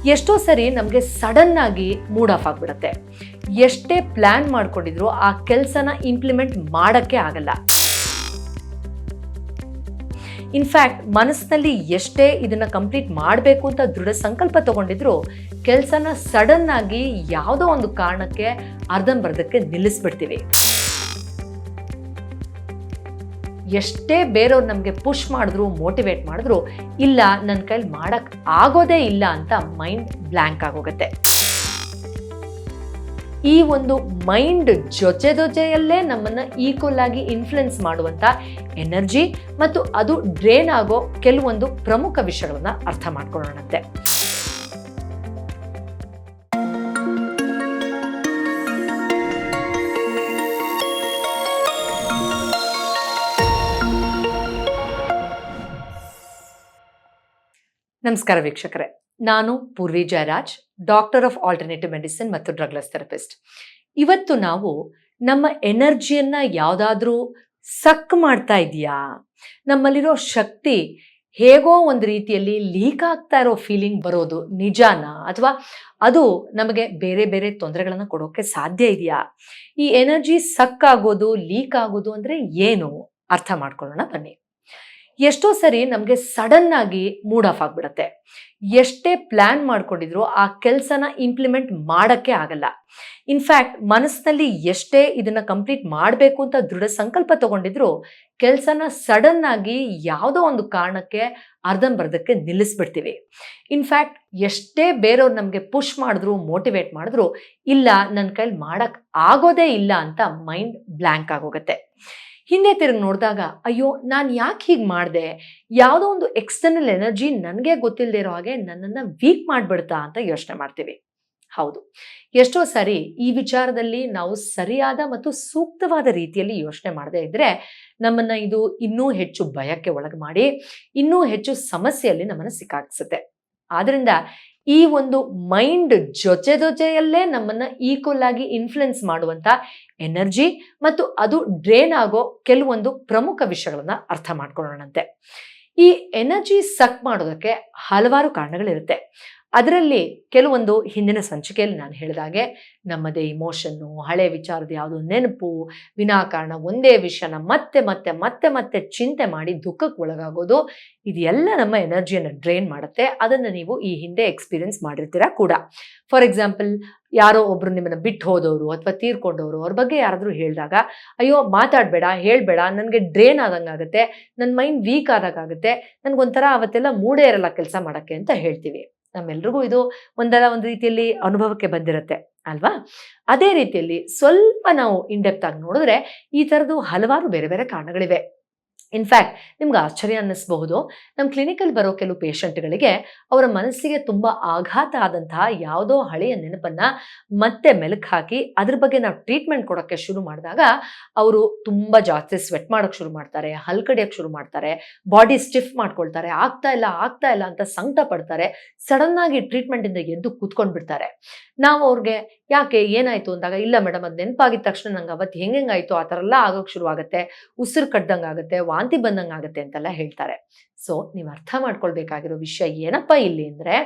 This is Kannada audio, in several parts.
ಎಷ್ಟೋ ಸರಿ ನಮಗೆ ಸಡನ್ ಆಗಿ ಮೂಡ್ ಆಫ್ ಆಗಿಬಿಡುತ್ತೆ. ಎಷ್ಟೇ ಪ್ಲಾನ್ ಮಾಡ್ಕೊಂಡಿದ್ರು ಆ ಕೆಲಸನ ಇಂಪ್ಲಿಮೆಂಟ್ ಮಾಡೋಕ್ಕೆ ಆಗಲ್ಲ. ಇನ್ಫ್ಯಾಕ್ಟ್ ಮನಸ್ಸಿನಲ್ಲಿ ಎಷ್ಟೇ ಇದನ್ನ ಕಂಪ್ಲೀಟ್ ಮಾಡಬೇಕು ಅಂತ ದೃಢ ಸಂಕಲ್ಪ ತಗೊಂಡಿದ್ರು ಕೆಲಸನ ಸಡನ್ ಆಗಿ ಯಾವುದೋ ಒಂದು ಕಾರಣಕ್ಕೆ ಅರ್ಧಂಬರ್ಧಕ್ಕೆ ನಿಲ್ಲಿಸ್ಬಿಡ್ತೀವಿ. ಎಷ್ಟೇ ಬೇರೆಯವ್ರು ನಮಗೆ ಪುಷ್ ಮಾಡಿದ್ರು ಮೋಟಿವೇಟ್ ಮಾಡಿದ್ರು ಇಲ್ಲ ನನ್ನ ಕೈಲಿ ಮಾಡಕ್ ಆಗೋದೇ ಇಲ್ಲ ಅಂತ ಮೈಂಡ್ ಬ್ಲ್ಯಾಂಕ್ ಆಗೋಗುತ್ತೆ. ಈ ಒಂದು ಮೈಂಡ್ ಜೊತೆಯಲ್ಲೇ ನಮ್ಮನ್ನ ಈಕ್ವಲ್ ಆಗಿ ಇನ್ಫ್ಲುಯೆನ್ಸ್ ಮಾಡುವಂತ ಎನರ್ಜಿ ಮತ್ತು ಅದು ಡ್ರೇನ್ ಆಗೋ ಕೆಲವೊಂದು ಪ್ರಮುಖ ವಿಷಯಗಳನ್ನ ಅರ್ಥ ಮಾಡ್ಕೊಳ್ಳೋಣಂತೆ. ನಮಸ್ಕಾರ ವೀಕ್ಷಕರೇ, ನಾನು Purvi Jayaraj, doctor of alternative medicine ಮತ್ತು ಡ್ರಗ್ಲೆಸ್ ಥೆರಪಿಸ್ಟ್. ಇವತ್ತು ನಾವು ನಮ್ಮ ಎನರ್ಜಿಯನ್ನ ಯಾವುದಾದ್ರೂ ಸಕ್ ಮಾಡ್ತಾ ಇದೆಯಾ, ನಮ್ಮಲ್ಲಿರೋ ಶಕ್ತಿ ಹೇಗೋ ಒಂದು ರೀತಿಯಲ್ಲಿ ಲೀಕ್ ಆಗ್ತಾ ಇರೋ ಫೀಲಿಂಗ್ ಬರೋದು ನಿಜಾನಾ, ಅಥವಾ ಅದು ನಮಗೆ ಬೇರೆ ಬೇರೆ ತೊಂದರೆಗಳನ್ನು ಕೊಡೋಕೆ ಸಾಧ್ಯ ಇದೆಯಾ, ಈ ಎನರ್ಜಿ ಸಕ್ ಆಗೋದು ಲೀಕ್ ಆಗೋದು ಅಂದರೆ ಏನು ಅರ್ಥ ಮಾಡ್ಕೊಳ್ಳೋಣ ಬನ್ನಿ. ಎಷ್ಟೋ ಸರಿ ನಮಗೆ ಸಡನ್ ಆಗಿ ಮೂಡ್ ಆಫ್ ಆಗಿಬಿಡುತ್ತೆ. ಎಷ್ಟೇ ಪ್ಲಾನ್ ಮಾಡ್ಕೊಂಡಿದ್ರು ಆ ಕೆಲಸನ ಇಂಪ್ಲಿಮೆಂಟ್ ಮಾಡೋಕ್ಕೆ ಆಗಲ್ಲ. ಇನ್ಫ್ಯಾಕ್ಟ್ ಮನಸ್ಸಿನಲ್ಲಿ ಎಷ್ಟೇ ಇದನ್ನ ಕಂಪ್ಲೀಟ್ ಮಾಡಬೇಕು ಅಂತ ದೃಢ ಸಂಕಲ್ಪ ತಗೊಂಡಿದ್ರು ಕೆಲಸನ ಸಡನ್ ಆಗಿ ಯಾವುದೋ ಒಂದು ಕಾರಣಕ್ಕೆ ಅರ್ಧಂಬರ್ಧಕ್ಕೆ ನಿಲ್ಲಿಸ್ಬಿಡ್ತೀವಿ. ಇನ್ಫ್ಯಾಕ್ಟ್ ಎಷ್ಟೇ ಬೇರೆಯವ್ರು ನಮಗೆ ಪುಷ್ ಮಾಡಿದ್ರು ಮೋಟಿವೇಟ್ ಮಾಡಿದ್ರು ಇಲ್ಲ ನನ್ನ ಕೈಲಿ ಮಾಡಕ್ ಆಗೋದೇ ಇಲ್ಲ ಅಂತ ಮೈಂಡ್ ಬ್ಲ್ಯಾಂಕ್ ಆಗೋಗುತ್ತೆ. ಹಿಂದೆ ತಿರುಗಿ ನೋಡಿದಾಗ ಅಯ್ಯೋ ನಾನು ಯಾಕೆ ಹೀಗೆ ಮಾಡಿದೆ, ಯಾವುದೋ ಒಂದು ಎಕ್ಸ್ಟರ್ನಲ್ ಎನರ್ಜಿ ನನಗೆ ಗೊತ್ತಿಲ್ಲದೆ ಇರೋ ಹಾಗೆ ನನ್ನನ್ನು ವೀಕ್ ಮಾಡಿಬಿಡ್ತಾ ಅಂತ ಯೋಚನೆ ಮಾಡ್ತೀವಿ. ಹೌದು, ಎಷ್ಟೋ ಸಾರಿ ಈ ವಿಚಾರದಲ್ಲಿ ನಾವು ಸರಿಯಾದ ಮತ್ತು ಸೂಕ್ತವಾದ ರೀತಿಯಲ್ಲಿ ಯೋಚನೆ ಮಾಡದೇ ಇದ್ರೆ ನಮ್ಮನ್ನ ಇದು ಇನ್ನೂ ಹೆಚ್ಚು ಭಯಕ್ಕೆ ಒಳಗೆ ಮಾಡಿ ಇನ್ನೂ ಹೆಚ್ಚು ಸಮಸ್ಯೆಯಲ್ಲಿ ನಮ್ಮನ್ನು ಸಿಕ್ಕಾಕ್ಸುತ್ತೆ. ಆದ್ರಿಂದ ಈ ಒಂದು ಮೈಂಡ್ ಜೊತೆಯಲ್ಲೇ ನಮ್ಮನ್ನ ಈಕ್ವಲ್ ಆಗಿ ಇನ್ಫ್ಲುಯೆನ್ಸ್ ಮಾಡುವಂತ ಎನರ್ಜಿ ಮತ್ತು ಅದು ಡ್ರೇನ್ ಆಗೋ ಕೆಲವೊಂದು ಪ್ರಮುಖ ವಿಷಯಗಳನ್ನ ಅರ್ಥ ಮಾಡ್ಕೊಳ್ಳೋಣಂತೆ. ಈ ಎನರ್ಜಿ ಸಕ್ ಮಾಡೋದಕ್ಕೆ ಹಲವಾರು ಕಾರಣಗಳಿರುತ್ತೆ. ಅದರಲ್ಲಿ ಕೆಲವೊಂದು ಹಿಂದಿನ ಸಂಚಿಕೆಯಲ್ಲಿ ನಾನು ಹೇಳಿದಾಗೆ ನಮ್ಮದೇ ಇಮೋಷನ್ನು, ಹಳೆ ವಿಚಾರದ ಯಾವುದೋ ನೆನಪು, ವಿನಾಕಾರಣ ಒಂದೇ ವಿಷಯನ ಮತ್ತೆ ಮತ್ತೆ ಮತ್ತೆ ಮತ್ತೆ ಚಿಂತೆ ಮಾಡಿ ದುಃಖಕ್ಕೆ ಒಳಗಾಗೋದು, ಇದೆಲ್ಲ ನಮ್ಮ ಎನರ್ಜಿಯನ್ನು ಡ್ರೈನ್ ಮಾಡುತ್ತೆ. ಅದನ್ನು ನೀವು ಈ ಹಿಂದೆ ಎಕ್ಸ್ಪೀರಿಯನ್ಸ್ ಮಾಡಿರ್ತೀರಾ ಕೂಡ. ಫಾರ್ ಎಕ್ಸಾಂಪಲ್, ಯಾರೋ ಒಬ್ರು ನಿಮ್ಮನ್ನ ಬಿಟ್ಟು ಹೋದವರು ಅಥವಾ ತೀರ್ಕೊಂಡವರು ಅವ್ರ ಬಗ್ಗೆ ಯಾರಾದರೂ ಹೇಳಿದಾಗ ಅಯ್ಯೋ ಮಾತಾಡಬೇಡ, ಹೇಳಬೇಡ, ನನಗೆ ಡ್ರೈನ್ ಆದಂಗಾಗುತ್ತೆ, ನನ್ನ ಮೈಂಡ್ ವೀಕ್ ಆದಾಗುತ್ತೆ, ನನಗೊಂಥರ ಅವತ್ತೆಲ್ಲ ಮೂಡೇ ಇರಲ್ಲ ಕೆಲಸ ಮಾಡೋಕ್ಕೆ ಅಂತ ಹೇಳ್ತೀವಿ. ನಮ್ಮೆಲ್ರಿಗೂ ಇದು ಒಂದಲ್ಲ ಒಂದು ರೀತಿಯಲ್ಲಿ ಅನುಭವಕ್ಕೆ ಬಂದಿರುತ್ತೆ ಅಲ್ವಾ? ಅದೇ ರೀತಿಯಲ್ಲಿ ಸ್ವಲ್ಪ ನಾವು ಇನ್ಡೆಪ್ತ್ ಆಗಿ ನೋಡಿದ್ರೆ ಈ ಥರದ್ದು ಹಲವಾರು ಬೇರೆ ಬೇರೆ ಕಾರಣಗಳಿವೆ. ಇನ್ಫ್ಯಾಕ್ಟ್ ನಿಮ್ಗೆ ಆಶ್ಚರ್ಯ ಅನ್ನಿಸ್ಬಹುದು, ನಮ್ಮ ಕ್ಲಿನಿಕಲ್ಲಿ ಬರೋ ಕೆಲವು ಪೇಷಂಟ್ಗಳಿಗೆ ಅವರ ಮನಸ್ಸಿಗೆ ತುಂಬ ಆಘಾತ ಆದಂತಹ ಯಾವುದೋ ಹಳೆಯ ನೆನಪನ್ನ ಮತ್ತೆ ಮೆಲುಕು ಹಾಕಿ ಅದ್ರ ಬಗ್ಗೆ ನಾವು ಟ್ರೀಟ್ಮೆಂಟ್ ಕೊಡೋಕ್ಕೆ ಶುರು ಮಾಡಿದಾಗ ಅವರು ತುಂಬ ಜಾಸ್ತಿ ಸ್ವೆಟ್ ಮಾಡೋಕ್ಕೆ ಶುರು ಮಾಡ್ತಾರೆ, ಹಲ್ ಕಡಿಯೋಕ್ಕೆ ಶುರು ಮಾಡ್ತಾರೆ, ಬಾಡಿ ಸ್ಟಿಫ್ ಮಾಡ್ಕೊಳ್ತಾರೆ, ಆಗ್ತಾ ಇಲ್ಲ ಅಂತ ಸಂಕಟ ಪಡ್ತಾರೆ, ಸಡನ್ ಆಗಿ ಟ್ರೀಟ್ಮೆಂಟಿಂದ ಎದ್ದು ಕೂತ್ಕೊಂಡು ಬಿಡ್ತಾರೆ. ನಾವು ಅವ್ರಿಗೆ ಯಾಕೆ ಏನಾಯ್ತು ಅಂದಾಗ ಇಲ್ಲ ಮೇಡಮ್ ಅದು ನೆನಪಾಗಿದ ತಕ್ಷಣ ನಂಗೆ ಅವತ್ತು ಹೆಂಗಾಯ್ತು ಆ ಥರ ಎಲ್ಲ ಆಗೋಕ್ಕೆ ಶುರು ಆಗುತ್ತೆ, ಉಸಿರು ಕಟ್ಟದಂಗೆ ಆಗುತ್ತೆ, ವಾಂತಿ ಬಂದಂಗೆ ಆಗುತ್ತೆ ಅಂತೆಲ್ಲ ಹೇಳ್ತಾರೆ. ಸೊ ನೀವು ಅರ್ಥ ಮಾಡ್ಕೊಳ್ಬೇಕಾಗಿರೋ ವಿಷಯ ಏನಪ್ಪ ಇಲ್ಲಿ ಅಂದರೆ,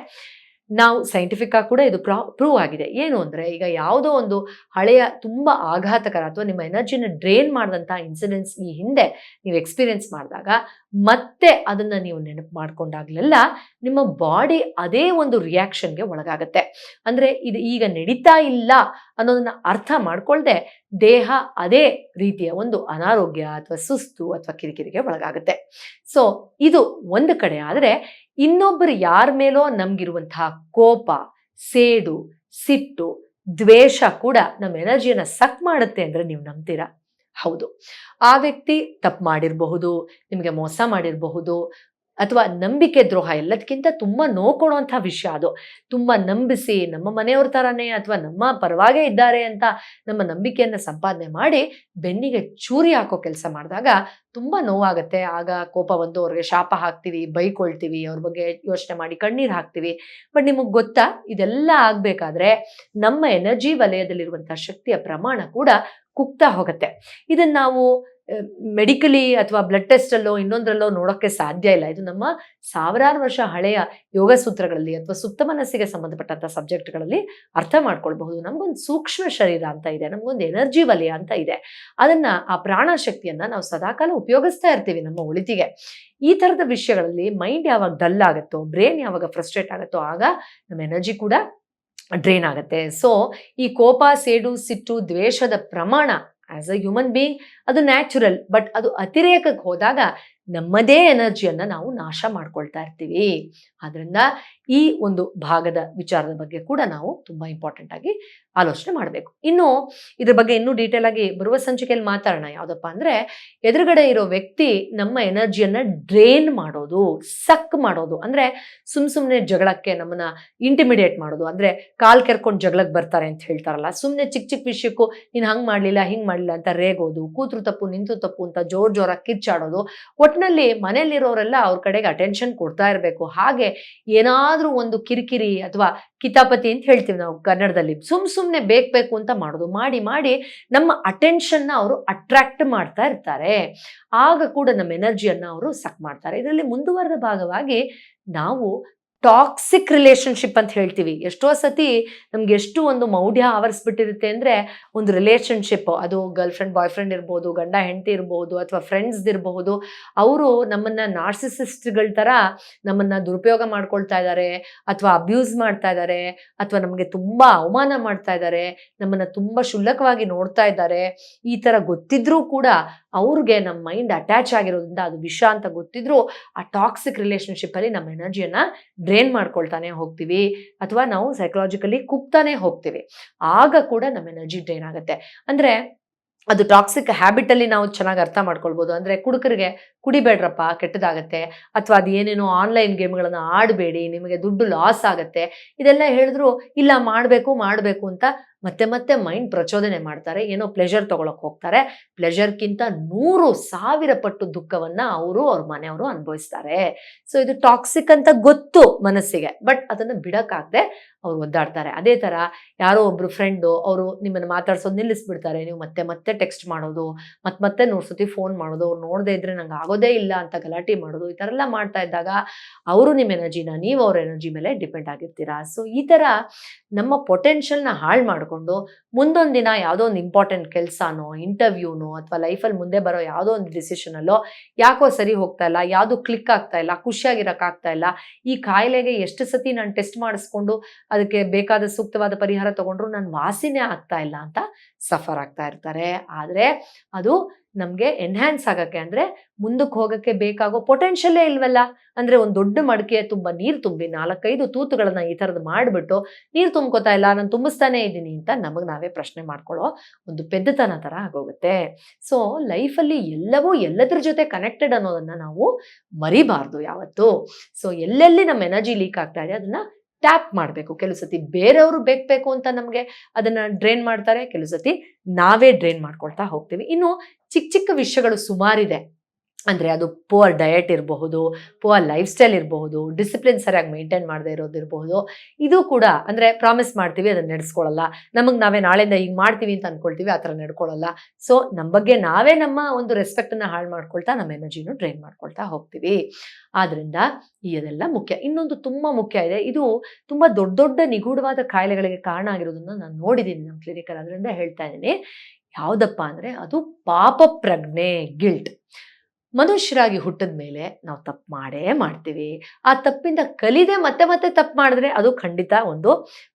ನಾವು ಸೈಂಟಿಫಿಕ್ ಆಗಿ ಕೂಡ ಇದು ಪ್ರೂವ್ ಆಗಿದೆ. ಏನು ಅಂದರೆ, ಈಗ ಯಾವುದೋ ಒಂದು ಹಳೆಯ ತುಂಬ ಆಘಾತಕರ ಅಥವಾ ನಿಮ್ಮ ಎನರ್ಜಿನ ಡ್ರೈನ್ ಮಾಡಿದಂಥ ಇನ್ಸಿಡೆಂಟ್ಸ್ ಈ ಹಿಂದೆ ನೀವು ಎಕ್ಸ್ಪೀರಿಯನ್ಸ್ ಮಾಡಿದಾಗ ಮತ್ತೆ ಅದನ್ನು ನೀವು ನೆನಪು ಮಾಡ್ಕೊಂಡಾಗಲೆಲ್ಲ ನಿಮ್ಮ ಬಾಡಿ ಅದೇ ಒಂದು ರಿಯಾಕ್ಷನ್ಗೆ ಒಳಗಾಗುತ್ತೆ. ಅಂದರೆ ಇದು ಈಗ ನಡೀತಾ ಇಲ್ಲ ಅನ್ನೋದನ್ನ ಅರ್ಥ ಮಾಡ್ಕೊಳ್ದೆ ದೇಹ ಅದೇ ರೀತಿಯ ಒಂದು ಅನಾರೋಗ್ಯ ಅಥವಾ ಸುಸ್ತು ಅಥವಾ ಕಿರಿಕಿರಿಗೆ ಒಳಗಾಗುತ್ತೆ. ಸೊ ಇದು ಒಂದು ಕಡೆ. ಆದರೆ ಇನ್ನೊಬ್ಬರು ಯಾರ ಮೇಲೋ ನಮ್ಗಿರುವಂತಹ ಕೋಪ, ಸೇಡು, ಸಿಟ್ಟು, ದ್ವೇಷ ಕೂಡ ನಮ್ಮ ಎನರ್ಜಿಯನ್ನ ಸಕ್ ಮಾಡುತ್ತೆ ಅಂದರೆ ನೀವು ನಂಬ್ತೀರಾ? ಹೌದು, ಆ ವ್ಯಕ್ತಿ ತಪ್ಪು ಮಾಡಿರಬಹುದು, ನಿಮಗೆ ಮೋಸ ಮಾಡಿರಬಹುದು, ಅಥವಾ ನಂಬಿಕೆ ದ್ರೋಹ, ಎಲ್ಲದಕ್ಕಿಂತ ತುಂಬ ನೋಡ್ಕೊಳ್ಳುವಂಥ ವಿಷಯ ಅದು. ತುಂಬ ನಂಬಿಸಿ ನಮ್ಮ ಮನೆಯವ್ರ ಥರನೇ ಅಥವಾ ನಮ್ಮ ಪರವಾಗೇ ಇದ್ದಾರೆ ಅಂತ ನಮ್ಮ ನಂಬಿಕೆಯನ್ನು ಸಂಪಾದನೆ ಮಾಡಿ ಬೆನ್ನಿಗೆ ಚೂರಿ ಹಾಕೋ ಕೆಲಸ ಮಾಡಿದಾಗ ತುಂಬ ನೋವಾಗುತ್ತೆ. ಆಗ ಕೋಪ ಬಂದು ಅವ್ರಿಗೆ ಶಾಪ ಹಾಕ್ತೀವಿ, ಬೈಕೊಳ್ತೀವಿ, ಅವ್ರ ಬಗ್ಗೆ ಯೋಚನೆ ಮಾಡಿ ಕಣ್ಣೀರು ಹಾಕ್ತೀವಿ. ಬಟ್ ನಿಮಗೆ ಗೊತ್ತಾ, ಇದೆಲ್ಲ ಆಗಬೇಕಾದ್ರೆ ನಮ್ಮ ಎನರ್ಜಿ ವಲಯದಲ್ಲಿರುವಂಥ ಶಕ್ತಿಯ ಪ್ರಮಾಣ ಕೂಡ ಕುಗ್ತಾ ಹೋಗುತ್ತೆ. ಇದನ್ನು ನಾವು ಮೆಡಿಕಲಿ ಅಥವಾ ಬ್ಲಡ್ ಟೆಸ್ಟಲ್ಲೋ ಇನ್ನೊಂದರಲ್ಲೋ ನೋಡೋಕ್ಕೆ ಸಾಧ್ಯ ಇಲ್ಲ. ಇದು ನಮ್ಮ ಸಾವಿರಾರು ವರ್ಷ ಹಳೆಯ ಯೋಗ ಸೂತ್ರಗಳಲ್ಲಿ ಅಥವಾ ಸುಪ್ತ ಮನಸ್ಸಿಗೆ ಸಂಬಂಧಪಟ್ಟಂಥ ಸಬ್ಜೆಕ್ಟ್ಗಳಲ್ಲಿ ಅರ್ಥ ಮಾಡ್ಕೊಳ್ಬಹುದು. ನಮಗೊಂದು ಸೂಕ್ಷ್ಮ ಶರೀರ ಅಂತ ಇದೆ, ನಮಗೊಂದು ಎನರ್ಜಿ ವಲಯ ಅಂತ ಇದೆ. ಅದನ್ನ ಆ ಪ್ರಾಣ ಶಕ್ತಿಯನ್ನ ನಾವು ಸದಾಕಾಲ ಉಪಯೋಗಿಸ್ತಾ ಇರ್ತೀವಿ ನಮ್ಮ ಒಳಿತಿಗೆ. ಈ ಥರದ ವಿಷಯಗಳಲ್ಲಿ ಮೈಂಡ್ ಯಾವಾಗ ಡಲ್ ಆಗುತ್ತೋ, ಬ್ರೇನ್ ಯಾವಾಗ ಫ್ರಸ್ಟ್ರೇಟ್ ಆಗುತ್ತೋ, ಆಗ ನಮ್ಮ ಎನರ್ಜಿ ಕೂಡ ಡ್ರೈನ್ ಆಗುತ್ತೆ. ಸೊ ಈ ಕೋಪ, ಸೇಡು, ಸಿಟ್ಟು, ದ್ವೇಷದ ಪ್ರಮಾಣ ಆಸ್ ಅ ಹ್ಯೂಮನ್ ಬೀಯಿಂಗ್ ಅದು ನ್ಯಾಚುರಲ್. ಬಟ್ ಅದು ಅತಿರೇಕಕ್ಕೆ ಹೋದಾಗ ನಮ್ಮದೇ ಎನರ್ಜಿಯನ್ನ ನಾವು ನಾಶ ಮಾಡ್ಕೊಳ್ತಾ ಇರ್ತೀವಿ. ಆದ್ರಿಂದ ಈ ಒಂದು ಭಾಗದ ವಿಚಾರದ ಬಗ್ಗೆ ಕೂಡ ನಾವು ತುಂಬಾ ಇಂಪಾರ್ಟೆಂಟ್ ಆಗಿ ಆಲೋಚನೆ ಮಾಡಬೇಕು. ಇನ್ನು ಇದ್ರ ಬಗ್ಗೆ ಇನ್ನೂ ಡೀಟೇಲ್ ಆಗಿ ಬರುವ ಸಂಚಿಕೆಯಲ್ಲಿ ಮಾತಾಡೋಣ. ಯಾವ್ದಪ್ಪ ಅಂದ್ರೆ, ಎದುರುಗಡೆ ಇರೋ ವ್ಯಕ್ತಿ ನಮ್ಮ ಎನರ್ಜಿಯನ್ನ ಡ್ರೈನ್ ಮಾಡೋದು, ಸಕ್ ಮಾಡೋದು, ಅಂದ್ರೆ ಸುಮ್ನೆ ಜಗಳಕ್ಕೆ ನಮ್ಮನ್ನ ಇಂಟಿಮಿಡೇಟ್ ಮಾಡೋದು. ಅಂದ್ರೆ ಕಾಲ್ ಕೆರ್ಕೊಂಡು ಜಗಳಕ್ಕೆ ಬರ್ತಾರೆ ಅಂತ ಹೇಳ್ತಾರಲ್ಲ, ಸುಮ್ನೆ ಚಿಕ್ಕ ಚಿಕ್ಕ ವಿಷಯಕ್ಕೂ ನೀನ್ ಹಂಗ್ ಮಾಡ್ಲಿಲ್ಲ ಹಿಂಗ್ ಮಾಡ್ಲಿಲ್ಲ ಅಂತ ರೇಗೋದು, ಕೂತ್ರು ತಪ್ಪು ನಿಂತು ತಪ್ಪು ಅಂತ ಜೋರಾಗಿ ಕಿರ್ಚಾಡೋದು. ಒಟ್ನಲ್ಲಿ ಮನೇಲಿರೋರೆಲ್ಲ ಅವ್ರ ಕಡೆಗೆ ಅಟೆನ್ಷನ್ ಕೊಡ್ತಾ ಇರಬೇಕು. ಹಾಗೆ ಏನಾದ್ರೂ ಒಂದು ಕಿರಿಕಿರಿ ಅಥವಾ ಕಿತಾಪತಿ ಅಂತ ಹೇಳ್ತೀವಿ ನಾವು ಕನ್ನಡದಲ್ಲಿ, ಸುಮ್ನೆ ಬೇಕು ಅಂತ ಮಾಡೋದು, ಮಾಡಿ ಮಾಡಿ ನಮ್ಮ ಅಟೆನ್ಷನ್ನ ಅವರು ಅಟ್ರಾಕ್ಟ್ ಮಾಡ್ತಾ ಇರ್ತಾರೆ. ಆಗ ಕೂಡ ನಮ್ಮ ಎನರ್ಜಿಯನ್ನ ಅವರು ಸಕ್ ಮಾಡ್ತಾರೆ. ಇದರಲ್ಲಿ ಮುಂದುವರೆದ ಭಾಗವಾಗಿ ನಾವು ಟಾಕ್ಸಿಕ್ ರಿಲೇಶನ್ಶಿಪ್ ಅಂತ ಹೇಳ್ತೀವಿ. ಎಷ್ಟೋ ಸತಿ ನಮ್ಗೆ ಎಷ್ಟು ಒಂದು ಮೌಢ್ಯ ಆವರಿಸ್ಬಿಟ್ಟಿರುತ್ತೆ ಅಂದ್ರೆ, ಒಂದು ರಿಲೇಶನ್ಶಿಪ್, ಅದು ಗರ್ಲ್ ಫ್ರೆಂಡ್ ಬಾಯ್ ಫ್ರೆಂಡ್ ಇರ್ಬೋದು, ಗಂಡ ಹೆಂಡತಿ ಇರ್ಬೋದು, ಅಥವಾ ಫ್ರೆಂಡ್ಸ್ ಇರಬಹುದು, ಅವರು ನಮ್ಮನ್ನ ನಾರ್ಸಿಸಿಸ್ಟ್ಗಳ ತರ ನಮ್ಮನ್ನ ದುರುಪಯೋಗ ಮಾಡ್ಕೊಳ್ತಾ ಇದ್ದಾರೆ, ಅಥವಾ ಅಬ್ಯೂಸ್ ಮಾಡ್ತಾ ಇದ್ದಾರೆ, ಅಥವಾ ನಮಗೆ ತುಂಬಾ ಅವಮಾನ ಮಾಡ್ತಾ ಇದ್ದಾರೆ, ನಮ್ಮನ್ನ ತುಂಬಾ ಶುಲ್ಕವಾಗಿ ನೋಡ್ತಾ ಇದ್ದಾರೆ. ಈ ತರ ಗೊತ್ತಿದ್ರೂ ಕೂಡ ಅವ್ರಿಗೆ ನಮ್ಮ ಮೈಂಡ್ ಅಟ್ಯಾಚ್ ಆಗಿರೋದ್ರಿಂದ ಅದು ವಿಷ ಅಂತ ಗೊತ್ತಿದ್ರು ಆ ಟಾಕ್ಸಿಕ್ ರಿಲೇಶನ್ಶಿಪ್ ಅಲ್ಲಿ ನಮ್ಮ ಎನರ್ಜಿಯನ್ನ ಡ್ರೈನ್ ಮಾಡ್ಕೊಳ್ತಾನೆ ಹೋಗ್ತೀವಿ, ಅಥವಾ ನಾವು ಸೈಕಲಾಜಿಕಲಿ ಕುಗ್ತಾನೆ ಹೋಗ್ತೀವಿ. ಆಗ ಕೂಡ ನಮ್ಮ ಎನರ್ಜಿ ಡ್ರೈನ್ ಆಗುತ್ತೆ. ಅಂದ್ರೆ ಅದು ಟಾಕ್ಸಿಕ್ ಹ್ಯಾಬಿಟ್ ಅಲ್ಲಿ ನಾವು ಚೆನ್ನಾಗಿ ಅರ್ಥ ಮಾಡ್ಕೊಳ್ಬಹುದು. ಅಂದ್ರೆ ಕುಡುಕರಿಗೆ ಕುಡಿಬೇಡ್ರಪ್ಪ ಕೆಟ್ಟದಾಗತ್ತೆ, ಅಥವಾ ಅದು ಏನೇನೋ ಆನ್ಲೈನ್ ಗೇಮ್ಗಳನ್ನ ಆಡಬೇಡಿ ನಿಮಗೆ ದುಡ್ಡು ಲಾಸ್ ಆಗತ್ತೆ, ಇದೆಲ್ಲ ಹೇಳಿದ್ರು ಇಲ್ಲ ಮಾಡಬೇಕು ಅಂತ ಮತ್ತೆ ಮೈಂಡ್ ಪ್ರಚೋದನೆ ಮಾಡ್ತಾರೆ. ಏನೋ ಪ್ಲೆಜರ್ ತಗೊಳಕ್ ಹೋಗ್ತಾರೆ. ಪ್ಲೆಜರ್ಗಿಂತ 100,000 ಪಟ್ಟು ದುಃಖವನ್ನ ಅವ್ರ ಮನೆಯವರು ಅನುಭವಿಸ್ತಾರೆ. ಸೊ ಇದು ಟಾಕ್ಸಿಕ್ ಅಂತ ಗೊತ್ತು ಮನಸ್ಸಿಗೆ, ಬಟ್ ಅದನ್ನ ಬಿಡಕ್ಕಾಗದೆ ಅವ್ರು ಒದ್ದಾಡ್ತಾರೆ. ಅದೇ ತರ ಯಾರೋ ಒಬ್ರು ಫ್ರೆಂಡು ಅವರು ನಿಮ್ಮನ್ನ ಮಾತಾಡ್ಸೋದು ನಿಲ್ಲಿಸ್ಬಿಡ್ತಾರೆ. ನೀವು ಮತ್ತೆ ಟೆಕ್ಸ್ಟ್ ಮಾಡೋದು, ಮತ್ತೆ 100 ಸತಿ ಫೋನ್ ಮಾಡೋದು, ಅವ್ರು ನೋಡದೇ ಇದ್ರೆ ನಂಗೆ ಆಗೋದೇ ಇಲ್ಲ ಅಂತ ಗಲಾಟೆ ಮಾಡೋದು, ಈ ತರ ಎಲ್ಲ ಮಾಡ್ತಾ ಇದ್ದಾಗ ಅವರು ನಿಮ್ಮ ಎನರ್ಜಿನ, ನೀವು ಅವ್ರ ಎನರ್ಜಿ ಮೇಲೆ ಡಿಪೆಂಡ್ ಆಗಿರ್ತೀರಾ. ಸೊ ಈ ತರ ನಮ್ಮ ಪೊಟೆನ್ಷಿಯಲ್ನ ಹಾಳು ಮಾಡ್ಕೊಂಡು ಮುಂದೊಂದು ದಿನ ಯಾವುದೋ ಒಂದು ಇಂಪಾರ್ಟೆಂಟ್ ಕೆಲಸನೋ, ಇಂಟರ್ವ್ಯೂನೋ, ಅಥವಾ ಲೈಫಲ್ಲಿ ಮುಂದೆ ಬರೋ ಯಾವುದೋ ಒಂದು ಡಿಸಿಷನ್ ಅಲ್ಲೋ ಯಾಕೋ ಸರಿ ಹೋಗ್ತಾ ಇಲ್ಲ, ಯಾವುದು ಕ್ಲಿಕ್ ಆಗ್ತಾ ಇಲ್ಲ, ಖುಷಿಯಾಗಿರಕ್ಕಾಗ್ತಾ ಇಲ್ಲ, ಈ ಕಾಯಿಲೆಗೆ ಎಷ್ಟು ಸತಿ ನಾನು ಟೆಸ್ಟ್ ಮಾಡಿಸ್ಕೊಂಡು ಅದಕ್ಕೆ ಬೇಕಾದ ಸೂಕ್ತವಾದ ಪರಿಹಾರ ತಗೊಂಡ್ರು ನನ್ನ ವಾಸಿನೇ ಆಗ್ತಾ ಇಲ್ಲ ಅಂತ ಸಫರ್ ಆಗ್ತಾ ಇರ್ತಾರೆ. ಆದ್ರೆ ಅದು ನಮ್ಗೆ ಎನ್ಹ್ಯಾನ್ಸ್ ಆಗಕ್ಕೆ, ಅಂದ್ರೆ ಮುಂದಕ್ಕೆ ಹೋಗಕ್ಕೆ ಬೇಕಾಗೋ ಪೊಟೆನ್ಷಿಯಲ್ಲೇ ಇಲ್ವಲ್ಲ. ಅಂದ್ರೆ ಒಂದು ದೊಡ್ಡ ಮಡಿಕೆ ತುಂಬಾ ನೀರು ತುಂಬಿ 4-5 ತೂತುಗಳನ್ನ ಈ ತರದ್ ಮಾಡ್ಬಿಟ್ಟು ನೀರು ತುಂಬ್ಕೋತಾ ಇಲ್ಲ, ನಾನು ತುಂಬಿಸ್ತಾನೆ ಇದ್ದೀನಿ ಅಂತ ನಮಗ್ ನಾವೇ ಪ್ರಶ್ನೆ ಮಾಡ್ಕೊಳ್ಳೋ ಒಂದು ಪೆದ್ದತನ ತರ ಆಗೋಗುತ್ತೆ. ಸೊ ಲೈಫಲ್ಲಿ ಎಲ್ಲವೂ ಎಲ್ಲದ್ರ ಜೊತೆ ಕನೆಕ್ಟೆಡ್ ಅನ್ನೋದನ್ನ ನಾವು ಮರಿಬಾರ್ದು ಯಾವತ್ತು. ಸೊ ಎಲ್ಲೆಲ್ಲಿ ನಮ್ಮ ಎನರ್ಜಿ ಲೀಕ್ ಆಗ್ತಾ ಇದೆ ಅದನ್ನ ಟ್ಯಾಪ್ ಮಾಡಬೇಕು. ಕೆಲವು ಸತಿ ಬೇರೆಯವರು ಬೇಕು ಅಂತ ನಮಗೆ ಅದನ್ನ ಡ್ರೈನ್ ಮಾಡ್ತಾರೆ, ಕೆಲವು ಸತಿ ನಾವೇ ಡ್ರೈನ್ ಮಾಡ್ಕೊಳ್ತಾ ಹೋಗ್ತೀವಿ. ಇನ್ನು ಚಿಕ್ಕ ವಿಷಯಗಳು ಸುಮಾರಿದೆ. ಅಂದ್ರೆ ಅದು ಪುವರ್ ಡಯಟ್ ಇರಬಹುದು, ಪುವರ್ ಲೈಫ್ ಸ್ಟೈಲ್ ಇರಬಹುದು, ಡಿಸಿಪ್ಲಿನ್ ಸರಿಯಾಗಿ ಮೇಂಟೈನ್ ಮಾಡದೇ ಇರೋದಿರಬಹುದು. ಇದು ಕೂಡ ಅಂದ್ರೆ ಪ್ರಾಮಿಸ್ ಮಾಡ್ತೀವಿ, ಅದನ್ನ ನಡೆಸ್ಕೊಳ್ಳಲ್ಲ, ನಮಗೆ ನಾವೇ ನಾಳೆಯಿಂದ ಈಗ ಮಾಡ್ತೀವಿ ಅಂತ ಅನ್ಕೊಳ್ತೀವಿ, ಆ ಥರ ನಡ್ಕೊಳ್ಳಲ್ಲ. ಸೊ ನಮ್ಮ ಬಗ್ಗೆ ನಾವೇ ನಮ್ಮ ಒಂದು ರೆಸ್ಪೆಕ್ಟನ್ನ ಹಾಳು ಮಾಡ್ಕೊಳ್ತಾ ನಮ್ಮ ಎನರ್ಜಿನೂ ಡ್ರೈನ್ ಮಾಡ್ಕೊಳ್ತಾ ಹೋಗ್ತೀವಿ. ಆದ್ರಿಂದ ಇದೆಲ್ಲ ಮುಖ್ಯ. ಇನ್ನೊಂದು ತುಂಬಾ ಮುಖ್ಯ ಇದೆ, ಇದು ತುಂಬಾ ದೊಡ್ಡ ನಿಗೂಢವಾದ ಕಾಯಿಲೆಗಳಿಗೆ ಕಾರಣ ಆಗಿರೋದನ್ನ ನಾನು ನೋಡಿದ್ದೀನಿ ನಮ್ಮ ಕ್ಲಿನಿಕಲ್. ಅದರಿಂದ ಹೇಳ್ತಾ ಇದ್ದೀನಿ. ಯಾವ್ದಪ್ಪ ಅಂದ್ರೆ ಅದು ಪಾಪ ಪ್ರಜ್ಞೆ, ಗಿಲ್ಟ್. ಮನುಷ್ಯರಾಗಿ ಹುಟ್ಟಿದ ಮೇಲೆ ನಾವು ತಪ್ಪು ಮಾಡೇ ಮಾಡ್ತೀವಿ. ಆ ತಪ್ಪಿಂದ ಕಲಿದೆ ಮತ್ತೆ ತಪ್ಪು ಮಾಡಿದ್ರೆ ಅದು ಖಂಡಿತ ಒಂದು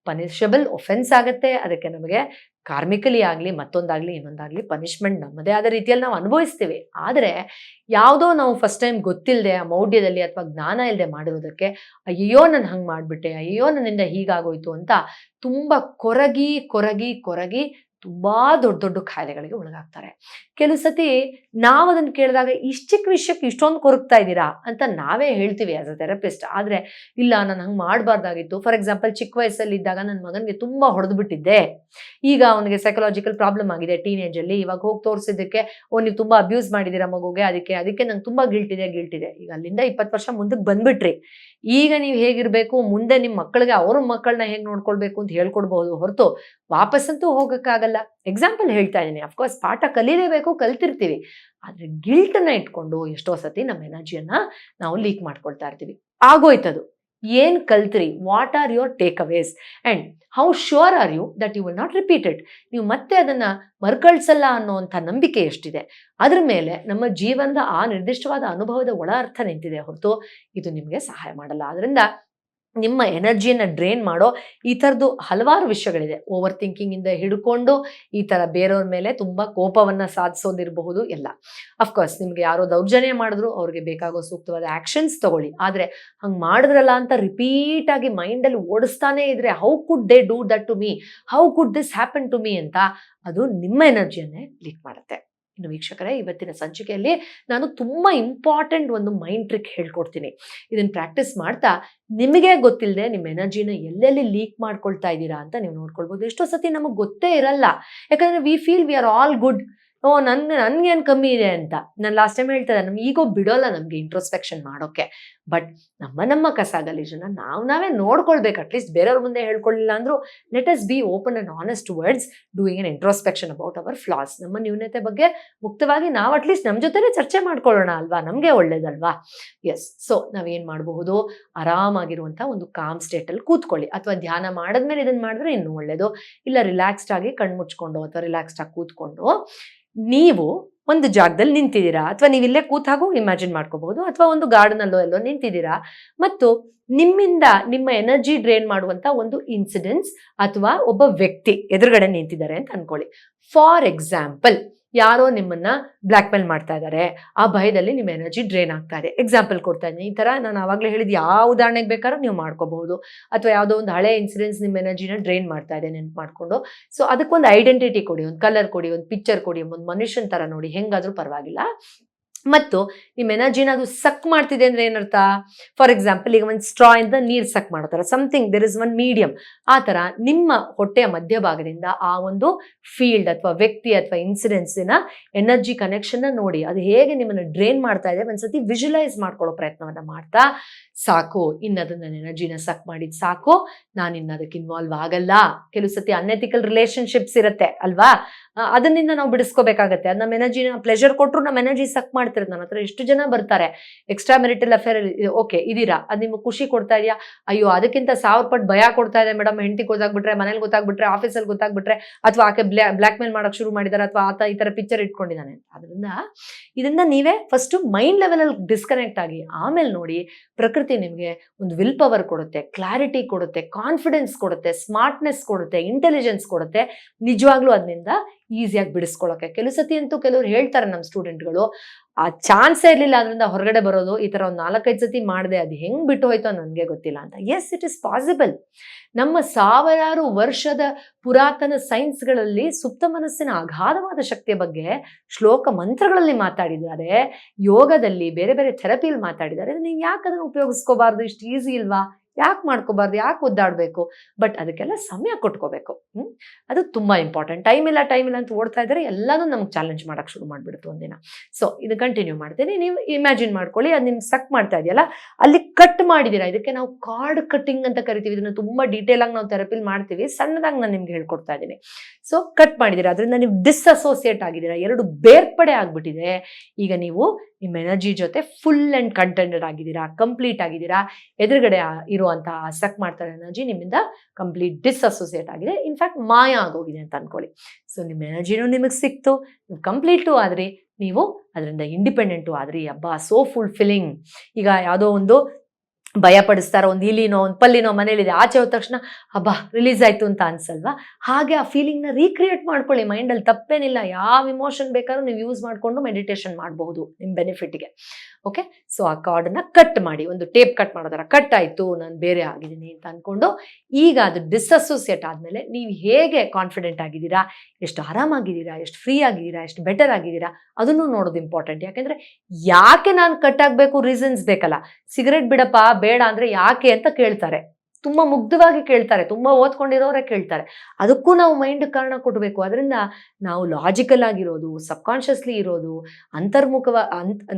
ಪನಿಷಬಲ್ ಒಫೆನ್ಸ್ ಆಗತ್ತೆ. ಅದಕ್ಕೆ ನಮಗೆ ಕಾರ್ಮಿಕಲಿ ಆಗಲಿ, ಮತ್ತೊಂದಾಗ್ಲಿ, ಇನ್ನೊಂದಾಗ್ಲಿ ಪನಿಷ್ಮೆಂಟ್ ನಮ್ಮದೇ ಆದ ರೀತಿಯಲ್ಲಿ ನಾವು ಅನುಭವಿಸ್ತೀವಿ. ಆದರೆ ಯಾವುದೋ ನಾವು ಫಸ್ಟ್ ಟೈಮ್ ಗೊತ್ತಿಲ್ಲದೆ ಆ ಮೌಢ್ಯದಲ್ಲಿ ಅಥವಾ ಜ್ಞಾನ ಇಲ್ಲದೆ ಮಾಡಿರೋದಕ್ಕೆ ಅಯ್ಯೋ ನಾನು ಹಂಗೆ ಮಾಡಿಬಿಟ್ಟೆ, ಅಯ್ಯೋ ನನ್ನಿಂದ ಹೀಗಾಗೋಯ್ತು ಅಂತ ತುಂಬ ಕೊರಗಿ ತುಂಬಾ ದೊಡ್ಡ ಕಾಯಿಲೆಗಳಿಗೆ ಒಳಗಾಗ್ತಾರೆ. ಕೆಲವು ಸತಿ ನಾವು ಅದನ್ನು ಕೇಳಿದಾಗ ಇಷ್ಟು ಚಿಕ್ಕ ವಿಷಯಕ್ಕೆ ಇಷ್ಟೊಂದು ಕೊರಗ್ತಾ ಇದ್ದೀರಾ ಅಂತ ನಾವೇ ಹೇಳ್ತೀವಿ ಆಸ್ ಅ ಥೆರಪಿಸ್ಟ್. ಆದರೆ ಇಲ್ಲ, ನಾನು ಹಂಗೆ ಮಾಡಬಾರ್ದಾಗಿತ್ತು. ಫಾರ್ ಎಕ್ಸಾಂಪಲ್, ಚಿಕ್ಕ ವಯಸ್ಸಲ್ಲಿ ಇದ್ದಾಗ ನನ್ನ ಮಗನಿಗೆ ತುಂಬ ಹೊಡೆದು ಬಿಟ್ಟಿದ್ದೆ, ಈಗ ಅವನಿಗೆ ಸೈಕಲಾಜಿಕಲ್ ಪ್ರಾಬ್ಲಮ್ ಆಗಿದೆ ಟೀನೇಜಲ್ಲಿ, ಇವಾಗ ಹೋಗಿ ತೋರಿಸಿದ್ದಕ್ಕೆ ನೀವು ತುಂಬ ಅಬ್ಯೂಸ್ ಮಾಡಿದ್ದೀರಾ ಮಗುಗೆ, ಅದಕ್ಕೆ ನಂಗೆ ತುಂಬ ಗಿಲ್ಟ್ ಇದೆ. ಈಗ ಅಲ್ಲಿಂದ 20 ವರ್ಷ ಮುಂದಕ್ಕೆ ಬಂದ್ಬಿಟ್ರಿ. ಈಗ ನೀವು ಹೇಗಿರಬೇಕು, ಮುಂದೆ ನಿಮ್ಮ ಮಕ್ಕಳಿಗೆ ಅವ್ರ ಮಕ್ಕಳನ್ನ ಹೇಗೆ ನೋಡ್ಕೊಳ್ಬೇಕು ಅಂತ ಹೇಳ್ಕೊಡ್ಬಹುದು ಹೊರತು ವಾಪಸ್ಸಂತೂ ಹೋಗೋಕ್ಕಾಗಲ್ಲ. ಎಕ್ಸಾಂಪಲ್ ಹೇಳ್ತಾ ಇದ್ದೀನಿ. ಅಫ್ಕೋರ್ಸ್ ಪಾಠ ಕಲೀಲೇಬೇಕು, ಕಲ್ತಿರ್ತೀವಿ. ಆದರೆ ಗಿಲ್ಟನ್ನ ಇಟ್ಕೊಂಡು ಎಷ್ಟೋ ಸತಿ ನಮ್ಮ ಎನರ್ಜಿಯನ್ನ ನಾವು ಲೀಕ್ ಮಾಡ್ಕೊಳ್ತಾ ಇರ್ತೀವಿ. ಆಗೋಯ್ತದು. ಏನ್ ಕಲ್ತ್ರಿ, what are your takeaways and how sure are you that you will not repeat it. ನೀವು ಮತ್ತೆ ಅದನ್ನ ಮರುಕಳಿಸಲ್ಲ ಅನ್ನೋಂಥ ನಂಬಿಕೆ ಎಷ್ಟಿದೆ, ಅದ್ರ ಮೇಲೆ ನಮ್ಮ ಜೀವನದ ಆ ನಿರ್ದಿಷ್ಟವಾದ ಅನುಭವದ ಒಳ ಅರ್ಥ ನಿಂತಿದೆ ಹೊರತು ಇದು ನಿಮಗೆ ಸಹಾಯ ಮಾಡಲ್ಲ. ಅದರಿಂದ ನಿಮ್ಮ ಎನರ್ಜಿಯನ್ನು ಡ್ರೈನ್ ಮಾಡೋ ಈ ಥರದ್ದು ಹಲವಾರು ವಿಷಯಗಳಿದೆ. ಓವರ್ ಥಿಂಕಿಂಗ್ ಇಂದ ಹಿಡ್ಕೊಂಡು ಈ ಥರ ಬೇರೆಯವ್ರ ಮೇಲೆ ತುಂಬ ಕೋಪವನ್ನು ಸಾಧಿಸೋದಿರಬಹುದು ಎಲ್ಲ. ಅಫ್ಕೋರ್ಸ್ ನಿಮಗೆ ಯಾರೋ ದೌರ್ಜನ್ಯ ಮಾಡಿದ್ರು ಅವ್ರಿಗೆ ಬೇಕಾಗೋ ಸೂಕ್ತವಾದ ಆ್ಯಕ್ಷನ್ಸ್ ತಗೊಳ್ಳಿ. ಆದರೆ ಹಂಗೆ ಮಾಡಿದ್ರಲ್ಲ ಅಂತ ರಿಪೀಟಾಗಿ ಮೈಂಡಲ್ಲಿ ಓಡಿಸ್ತಾನೇ ಇದ್ರೆ how could they do that to me, how could this happen to me ಅಂತ ಅದು ನಿಮ್ಮ ಎನರ್ಜಿಯನ್ನೇ ಲೀಕ್ ಮಾಡುತ್ತೆ. ಇನ್ನು ವೀಕ್ಷಕರೇ, ಇವತ್ತಿನ ಸಂಚಿಕೆಯಲ್ಲಿ ನಾನು ತುಂಬ ಇಂಪಾರ್ಟೆಂಟ್ ಒಂದು ಮೈಂಡ್ ಟ್ರಿಕ್ ಹೇಳ್ಕೊಡ್ತೀನಿ. ಇದನ್ನು ಪ್ರಾಕ್ಟೀಸ್ ಮಾಡ್ತಾ ನಿಮಗೆ ಗೊತ್ತಿಲ್ಲದೆ ನಿಮ್ಮ ಎನರ್ಜಿನ ಎಲ್ಲೆಲ್ಲಿ ಲೀಕ್ ಮಾಡ್ಕೊಳ್ತಾ ಇದ್ದೀರಾ ಅಂತ ನೀವು ನೋಡ್ಕೊಳ್ಬೋದು. ಎಷ್ಟೋ ಸತಿ ನಮಗೆ ಗೊತ್ತೇ ಇರಲ್ಲ, ಯಾಕಂದರೆ we feel we are all good. ನನ್ಗೇನು ಕಮ್ಮಿ ಇದೆ ಅಂತ. ನಾನು ಲಾಸ್ಟ್ ಟೈಮ್ ಹೇಳ್ತಾರೆ, ನಮ್ಮ ಈಗೋ ಬಿಡೋಲ್ಲ ನಮಗೆ ಇಂಟ್ರೋಸ್ಪೆಕ್ಷನ್ ಮಾಡೋಕ್ಕೆ. ಬಟ್ ನಮ್ಮ ಕಸ ಗಲೀಜನ್ನ ನಾವೇ ನೋಡ್ಕೊಳ್ಬೇಕು. ಅಟ್ಲೀಸ್ಟ್ ಬೇರೆಯವ್ರ ಮುಂದೆ ಹೇಳ್ಕೊಳ್ಳಿಲ್ಲ ಅಂದ್ರೂ let us be open and honest words doing N introspection about our flaws. ನಮ್ಮ ನ್ಯೂನತೆ ಬಗ್ಗೆ ಮುಕ್ತವಾಗಿ ನಾವು ಅಟ್ಲೀಸ್ಟ್ ನಮ್ಮ ಜೊತೆನೇ ಚರ್ಚೆ ಮಾಡ್ಕೊಳ್ಳೋಣ ಅಲ್ವಾ, ನಮಗೆ ಒಳ್ಳೇದಲ್ವಾ. ಎಸ್. ಸೊ ನಾವೇನು ಮಾಡಬಹುದು, ಆರಾಮಾಗಿರುವಂಥ ಒಂದು ಕಾಮ್ ಸ್ಟೇಟಲ್ಲಿ ಕೂತ್ಕೊಳ್ಳಿ, ಅಥವಾ ಧ್ಯಾನ ಮಾಡಿದ್ಮೇಲೆ ಇದನ್ನು ಮಾಡಿದ್ರೆ ಇನ್ನೂ ಒಳ್ಳೇದು. ಇಲ್ಲ ರಿಲ್ಯಾಕ್ಸ್ಡ್ ಆಗಿ ಕಣ್ಮುಚ್ಕೊಂಡು ಅಥವಾ ರಿಲ್ಯಾಕ್ಸ್ಡ್ ಆಗಿ ಕೂತ್ಕೊಂಡು ನೀವು ಒಂದು ಜಾಗದಲ್ಲಿ ನಿಂತಿದ್ದೀರಾ, ಅಥವಾ ನೀವು ಇಲ್ಲೇ ಕೂತಾಗೂ ಇಮ್ಯಾಜಿನ್ ಮಾಡ್ಕೋಬಹುದು, ಅಥವಾ ಒಂದು ಗಾರ್ಡನಲ್ಲೋ ಎಲ್ಲೋ ನಿಂತಿದ್ದೀರಾ ಮತ್ತು ನಿಮ್ಮಿಂದ ನಿಮ್ಮ ಎನರ್ಜಿ ಡ್ರೈನ್ ಮಾಡುವಂತ ಒಂದು ಇನ್ಸಿಡೆನ್ಸ್ ಅಥವಾ ಒಬ್ಬ ವ್ಯಕ್ತಿ ಎದುರುಗಡೆ ನಿಂತಿದ್ದಾರೆ ಅಂತ ಅನ್ಕೊಳ್ಳಿ. ಫಾರ್ ಎಕ್ಸಾಂಪಲ್, ಯಾರೋ ನಿಮ್ಮನ್ನ ಬ್ಲ್ಯಾಕ್ ಮೇಲ್ ಮಾಡ್ತಾ ಇದ್ದಾರೆ, ಆ ಭಯದಲ್ಲಿ ನಿಮ್ಮ ಎನರ್ಜಿ ಡ್ರೈನ್ ಆಗ್ತಾ ಇದೆ. ಎಕ್ಸಾಂಪಲ್ ಕೊಡ್ತಾ ಇದ್ದೀನಿ. ಈ ಥರ ನಾನು ಆವಾಗಲೇ ಹೇಳಿದ ಯಾವ ಉದಾಹರಣೆಗೆ ಬೇಕಾದ್ರೂ ನೀವು ಮಾಡ್ಕೋಬಹುದು. ಅಥವಾ ಯಾವುದೋ ಒಂದು ಹಳೆ ಇನ್ಸಿಡೆನ್ಸ್ ನಿಮ್ಮ ಎನರ್ಜಿನ ಡ್ರೈನ್ ಮಾಡ್ತಾ ಇದೆ ನೆನ್ಪು ಮಾಡಿಕೊಂಡು, ಸೊ ಅದಕ್ಕೊಂದು ಐಡೆಂಟಿಟಿ ಕೊಡಿ, ಒಂದು ಕಲರ್ ಕೊಡಿ, ಒಂದು ಪಿಕ್ಚರ್ ಕೊಡಿ, ಒಂದು ಮನುಷ್ಯನ ಥರ ನೋಡಿ, ಹೆಂಗಾದ್ರೂ ಪರವಾಗಿಲ್ಲ. ಮತ್ತು ನಿಮ್ಮ ಎನರ್ಜಿನ ಅದು ಸಕ್ ಮಾಡ್ತಿದೆ ಅಂದ್ರೆ ಏನರ್ಥ? ಫಾರ್ ಎಕ್ಸಾಂಪಲ್, ಈಗ ಒಂದು ಸ್ಟ್ರಾ ಇಂದ ನೀರು ಸಕ್ ಮಾಡ್ತಾರೆ, something there is one medium. ಆ ಥರ ನಿಮ್ಮ ಹೊಟ್ಟೆಯ ಮಧ್ಯಭಾಗದಿಂದ ಆ ಒಂದು ಫೀಲ್ಡ್ ಅಥವಾ ವ್ಯಕ್ತಿ ಅಥವಾ ಇನ್ಸಿಡೆನ್ಸಿನ ಎನರ್ಜಿ ಕನೆಕ್ಷನ್ನ ನೋಡಿ, ಅದು ಹೇಗೆ ನಿಮ್ಮನ್ನು ಡ್ರೈನ್ ಮಾಡ್ತಾ ಇದೆ ಒಂದ್ಸತಿ ವಿಜುವಲೈಸ್ ಮಾಡ್ಕೊಳ್ಳೋ ಪ್ರಯತ್ನವನ್ನ ಮಾಡ್ತಾ ಸಾಕು. ಇನ್ನದು ನನ್ನ ಎನರ್ಜಿನ ಸಕ್ ಮಾಡಿದ್ ಸಾಕು, ನಾನು ಇನ್ನು ಅದಕ್ಕೆ ಇನ್ವಾಲ್ವ್ ಆಗಲ್ಲ. ಕೆಲವು ಸತಿ ಅನ್ಎಥಿಕಲ್ ರಿಲೇಶನ್ಶಿಪ್ಸ್ ಇರುತ್ತೆ ಅಲ್ವಾ, ಅದನ್ನಿಂದ ನಾವು ಬಿಡಿಸ್ಕೋಬೇಕಾಗತ್ತೆ. ಅದು ನಮ್ಮ ಎನರ್ಜಿನ ಪ್ಲೆಜರ್ ಕೊಟ್ಟರು ನಮ್ಮ ಎನರ್ಜಿ ಸಕ್ ಮಾಡ್ತಿರೋದು. ನನ್ನ ಹತ್ರ ಎಷ್ಟು ಜನ ಬರ್ತಾರೆ ಎಕ್ಸ್ಟ್ರಾ ಮೆರಿಟಲ್ ಅಫೇರ್, ಓಕೆ ಇದೀರಾ, ಅದು ನಿಮ್ಗೆ ಖುಷಿ ಕೊಡ್ತಾ ಇದೆಯಾ? ಅಯ್ಯೋ ಅದಕ್ಕಿಂತ 1000 ಪಟ್ಟು ಭಯ ಕೊಡ್ತಾ ಇದೆ ಮೇಡಮ್, ಹೆಂಡತಿ ಗೊತ್ತಾಗ್ಬಿಟ್ರೆ, ಮನೇಲಿ ಗೊತ್ತಾಗ್ಬಿಟ್ರೆ, ಆಫೀಸಲ್ಲಿ ಗೊತ್ತಾಗ್ಬಿಟ್ರೆ, ಅಥವಾ ಆಕೆ ಬ್ಲ್ಯಾಕ್ ಮೇಲ್ ಮಾಡಕ್ ಶುರು ಮಾಡಿದಾರೆ, ಅಥವಾ ಆತ ಈ ತರ ಪಿಕ್ಚರ್ ಇಟ್ಕೊಂಡಿದ್ದಾನೆ ಅಂತ. ಅದರಿಂದ ಇದನ್ನ ನೀವೇ ಫಸ್ಟ್ ಮೈಂಡ್ ಲೆವೆಲ್ ಅಲ್ಲಿ ಡಿಸ್ಕನೆಕ್ಟ್ ಆಗಿ ಆಮೇಲೆ ನೋಡಿ. ಪ್ರಕೃತಿ ನಿಮಗೆ ಒಂದು ವಿಲ್ ಪವರ್ ಕೊಡುತ್ತೆ, ಕ್ಲಾರಿಟಿ ಕೊಡುತ್ತೆ, ಕಾನ್ಫಿಡೆನ್ಸ್ ಕೊಡುತ್ತೆ, ಸ್ಮಾರ್ಟ್ನೆಸ್ ಕೊಡುತ್ತೆ, ಇಂಟೆಲಿಜೆನ್ಸ್ ಕೊಡುತ್ತೆ. ನಿಜವಾಗ್ಲೂ ಅದರಿಂದ ಈಸಿಯಾಗಿ ಬಿಡಿಸ್ಕೊಳ್ಳೋಕೆ. ಕೆಲವು ಸತಿ ಅಂತೂ ಕೆಲವರು ಹೇಳ್ತಾರೆ ನಮ್ಮ ಸ್ಟೂಡೆಂಟ್ಗಳು, ಆ ಚಾನ್ಸೇ ಇರಲಿಲ್ಲ ಅದರಿಂದ ಹೊರಗಡೆ ಬರೋದು. ಈ ಥರ ಒಂದು 4-5 ಸತಿ ಮಾಡಿದೆ, ಅದು ಹೆಂಗೆ ಬಿಟ್ಟು ಹೋಯ್ತೋ ನನಗೆ ಗೊತ್ತಿಲ್ಲ ಅಂತ. Yes, it is possible. ನಮ್ಮ ಸಾವಿರಾರು ವರ್ಷದ ಪುರಾತನ ಸೈನ್ಸ್ಗಳಲ್ಲಿ ಸುಪ್ತ ಮನಸ್ಸಿನ ಅಗಾಧವಾದ ಶಕ್ತಿಯ ಬಗ್ಗೆ ಶ್ಲೋಕ ಮಂತ್ರಗಳಲ್ಲಿ ಮಾತಾಡಿದ್ದಾರೆ, ಯೋಗದಲ್ಲಿ ಬೇರೆ ಬೇರೆ ಥೆರಪಿಯಲ್ಲಿ ಮಾತಾಡಿದ್ದಾರೆ. ನೀವು ಯಾಕೆ ಅದನ್ನು ಉಪಯೋಗಿಸ್ಕೋಬಾರ್ದು? ಇಷ್ಟು ಈಸಿ ಇಲ್ವಾ? ಯಾಕೆ ಮಾಡ್ಕೋಬಾರ್ದು? ಯಾಕೆ ಒದ್ದಾಡಬೇಕು? ಬಟ್ ಅದಕ್ಕೆಲ್ಲ ಸಮಯ ಕೊಟ್ಕೋಬೇಕು. ಅದು ತುಂಬ ಇಂಪಾರ್ಟೆಂಟ್. ಟೈಮ್ ಇಲ್ಲ ಅಂತ ಓಡ್ತಾ ಇದ್ದಾರೆ, ಎಲ್ಲನೂ ನಮ್ಗೆ ಚಾಲೆಂಜ್ ಮಾಡೋಕ್ಕೆ ಶುರು ಮಾಡಿಬಿಡುತ್ತೆ ಒಂದಿನ. ಸೊ ಇದು ಕಂಟಿನ್ಯೂ ಮಾಡ್ತೀನಿ. ನೀವು ಇಮ್ಯಾಜಿನ್ ಮಾಡ್ಕೊಳ್ಳಿ, ಅದು ನಿಮ್ಗೆ ಸಕ್ ಮಾಡ್ತಾ ಇದೆಯಲ್ಲ, ಅಲ್ಲಿ ಕಟ್ ಮಾಡಿದ್ದೀರಾ. ಇದಕ್ಕೆ ನಾವು ಕಾರ್ಡ್ ಕಟ್ಟಿಂಗ್ ಅಂತ ಕರಿತೀವಿ. ಇದನ್ನು ತುಂಬ ಡೀಟೇಲ್ ಆಗಿ ನಾವು ಥೆರಪಿಲಿ ಮಾಡ್ತೀವಿ. ಸಣ್ಣದಾಗಿ ನಾನು ನಿಮ್ಗೆ ಹೇಳ್ಕೊಡ್ತಾ ಇದ್ದೀನಿ. ಸೊ ಕಟ್ ಮಾಡಿದ್ದೀರಾ, ಅದರಿಂದ ನೀವು ಡಿಸ್ಅಸೋಸಿಯೇಟ್ ಆಗಿದ್ದೀರಾ, ಎರಡು ಬೇರ್ಪಡೆ ಆಗ್ಬಿಟ್ಟಿದೆ. ಈಗ ನೀವು ನಿಮ್ಮ ಎನರ್ಜಿ ಜೊತೆ ಫುಲ್ ಆ್ಯಂಡ್ ಕಂಟೆಂಟೆಡ್ ಆಗಿದ್ದೀರಾ, ಕಂಪ್ಲೀಟ್ ಆಗಿದ್ದೀರಾ. ಎದುರುಗಡೆ ಇರುವಂತಹ ಸಕ್ ಮಾಡ್ತಾರೆ ಎನರ್ಜಿ ನಿಮ್ಮಿಂದ ಕಂಪ್ಲೀಟ್ ಡಿಸ್ಅಸೋಸಿಯೇಟ್ ಆಗಿದೆ, ಇನ್ಫ್ಯಾಕ್ಟ್ ಮಾಯ ಆಗೋಗಿದೆ ಅಂತ ಅನ್ಕೊಳ್ಳಿ. ಸೊ ನಿಮ್ಮ ಎನರ್ಜಿನೂ ನಿಮಗೆ ಸಿಕ್ತು, ನೀವು ಕಂಪ್ಲೀಟು ಆದ್ರಿ, ನೀವು ಅದರಿಂದ ಇಂಡಿಪೆಂಡೆಂಟು ಆದ್ರಿ. ಅಬ್ಬಾ, ಸೋ ಫುಲ್ಫಿಲ್ಲಿಂಗ್. ಈಗ ಯಾವುದೋ ಒಂದು ಭಯ ಪಡಿಸ್ತಾರ, ಒಂದು ಇಲಿನೋ ಒಂದು ಪಲ್ಲಿನೋ ಮನೇಲಿದೆ, ಆಚೆ ಹೋದ ತಕ್ಷಣ ಹಬ್ಬ ರಿಲೀಸ್ ಆಯ್ತು ಅಂತ ಅನ್ಸಲ್ವಾ? ಹಾಗೆ ಆ ಫೀಲಿಂಗ್ನ ರೀಕ್ರಿಯೇಟ್ ಮಾಡ್ಕೊಳ್ಳಿ ಮೈಂಡಲ್ಲಿ, ತಪ್ಪೇನಿಲ್ಲ. ಯಾವ ಇಮೋಷನ್ ಬೇಕಾದ್ರೂ ನೀವು ಯೂಸ್ ಮಾಡಿಕೊಂಡು ಮೆಡಿಟೇಷನ್ ಮಾಡಬಹುದು ನಿಮ್ಮ ಬೆನಿಫಿಟ್ಗೆ. ಓಕೆ, ಸೊ ಆ ಕಾರ್ಡನ್ನ ಕಟ್ ಮಾಡಿ, ಒಂದು ಟೇಪ್ ಕಟ್ ಮಾಡೋದಾರ ಕಟ್ ಆಯಿತು, ನಾನು ಬೇರೆ ಆಗಿದ್ದೀನಿ ಅಂತ ಅಂದ್ಕೊಂಡು, ಈಗ ಅದು ಡಿಸ್ಅಸೋಸಿಯೇಟ್ ಆದಮೇಲೆ ನೀವು ಹೇಗೆ ಕಾನ್ಫಿಡೆಂಟ್ ಆಗಿದ್ದೀರಾ, ಎಷ್ಟು ಆರಾಮಾಗಿದ್ದೀರಾ, ಎಷ್ಟು ಫ್ರೀ ಆಗಿದ್ದೀರಾ, ಎಷ್ಟು ಬೆಟರ್ ಆಗಿದ್ದೀರಾ, ಅದನ್ನು ನೋಡೋದು ಇಂಪಾರ್ಟೆಂಟ್. ಯಾಕೆಂದರೆ ಯಾಕೆ ನಾನು ಕಟ್ ಆಗಬೇಕು, ರೀಸನ್ಸ್ ಬೇಕಲ್ಲ. ಸಿಗರೆಟ್ ಬಿಡಪ್ಪ ಬೇಡ ಅಂದರೆ ಯಾಕೆ ಅಂತ ಕೇಳ್ತಾರೆ. ತುಂಬಾ ಮುಗ್ಧವಾಗಿ ಕೇಳ್ತಾರೆ, ತುಂಬಾ ಓದ್ಕೊಂಡಿರೋರೇ ಕೇಳ್ತಾರೆ. ಅದಕ್ಕೂ ನಾವು ಮೈಂಡ್ ಕಾರಣ ಕೊಡಬೇಕು. ಅದರಿಂದ ನಾವು ಲಾಜಿಕಲ್ ಆಗಿರೋದು, ಸಬ್ ಕಾನ್ಷಿಯಸ್ಲಿ ಇರೋದು,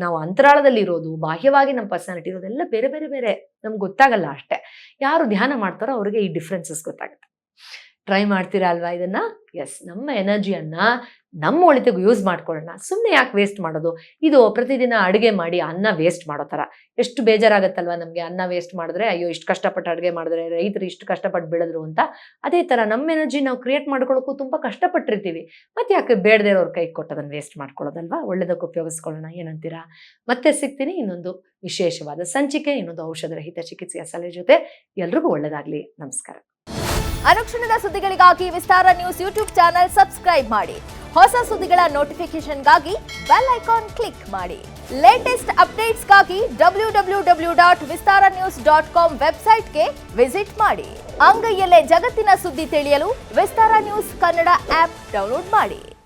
ನಾವು ಅಂತರಾಳದಲ್ಲಿ ಇರೋದು, ಬಾಹ್ಯವಾಗಿ ನಮ್ಮ ಪರ್ಸನಾಲಿಟಿ ಇರೋದೆಲ್ಲ ಬೇರೆ ಬೇರೆ ಬೇರೆ. ನಮ್ಗೆ ಗೊತ್ತಾಗಲ್ಲ ಅಷ್ಟೇ. ಯಾರು ಧ್ಯಾನ ಮಾಡ್ತಾರೋ ಅವ್ರಿಗೆ ಈ ಡಿಫ್ರೆನ್ಸಸ್ ಗೊತ್ತಾಗುತ್ತೆ. ಟ್ರೈ ಮಾಡ್ತೀರಾ ಅಲ್ವಾ ಇದನ್ನ? ಎಸ್, ನಮ್ಮ ಎನರ್ಜಿಯನ್ನ ನಮ್ಮ ಒಳಿತಿಗೂ ಯೂಸ್ ಮಾಡ್ಕೊಳ್ಳೋಣ. ಸುಮ್ಮನೆ ಯಾಕೆ ವೇಸ್ಟ್ ಮಾಡೋದು? ಇದು ಪ್ರತಿದಿನ ಅಡುಗೆ ಮಾಡಿ ಅನ್ನ ವೇಸ್ಟ್ ಮಾಡೋ ಥರ. ಎಷ್ಟು ಬೇಜಾರಾಗತ್ತಲ್ವಾ ನಮಗೆ ಅನ್ನ ವೇಸ್ಟ್ ಮಾಡಿದ್ರೆ, ಅಯ್ಯೋ ಇಷ್ಟು ಕಷ್ಟಪಟ್ಟು ಅಡುಗೆ ಮಾಡಿದ್ರೆ, ರೈತರು ಇಷ್ಟು ಕಷ್ಟಪಟ್ಟು ಬೆಳೆದ್ರು ಅಂತ. ಅದೇ ಥರ ನಮ್ಮ ಎನರ್ಜಿ ನಾವು ಕ್ರಿಯೇಟ್ ಮಾಡ್ಕೊಳ್ಳೋಕ್ಕೂ ತುಂಬ ಕಷ್ಟಪಟ್ಟಿರ್ತೀವಿ. ಮತ್ತೆ ಯಾಕೆ ಬೇಡದೇ ಇರೋರು ಕೈ ಕೊಟ್ಟು ಅದನ್ನು ವೇಸ್ಟ್ ಮಾಡ್ಕೊಳ್ಳೋದಲ್ವಾ? ಒಳ್ಳೆದಕ್ಕೆ ಉಪಯೋಗಿಸ್ಕೊಳ್ಳೋಣ, ಏನಂತೀರಾ? ಮತ್ತೆ ಸಿಗ್ತೀನಿ ಇನ್ನೊಂದು ವಿಶೇಷವಾದ ಸಂಚಿಕೆ, ಇನ್ನೊಂದು ಔಷಧ ರಹಿತ ಚಿಕಿತ್ಸೆಯ ಸಲಹೆ ಜೊತೆ. ಎಲ್ರಿಗೂ ಒಳ್ಳೆಯದಾಗಲಿ. ನಮಸ್ಕಾರ. ಅನುಕ್ಷಣದ ಸುದ್ದಿಗಳಿಗಾಗಿ ವಿಸ್ತಾರ ನ್ಯೂಸ್ ಯೂಟ್ಯೂಬ್ ಚಾನೆಲ್ ಸಬ್ಸ್ಕ್ರೈಬ್ ಮಾಡಿ. ಹೊಸ ಸುದ್ದಿಗಳ ನೋಟಿಫಿಕೇಶನ್ಗಾಗಿ ಬೆಲ್ ಐಕಾನ್ ಕ್ಲಿಕ್ ಮಾಡಿ. ಲೇಟೆಸ್ಟ್ ಅಪ್ಡೇಟ್ಸ್ಗಾಗಿ www.vistaranews.com ವೆಬ್ಸೈಟ್ಗೆ ವಿಸಿಟ್ ಮಾಡಿ. ಅಂಗೈಯಲ್ಲೇ ಜಗತ್ತಿನ ಸುದ್ದಿ ತಿಳಿಯಲು ವಿಸ್ತಾರ ನ್ಯೂಸ್ ಕನ್ನಡ ಆಪ್ ಡೌನ್ಲೋಡ್ ಮಾಡಿ.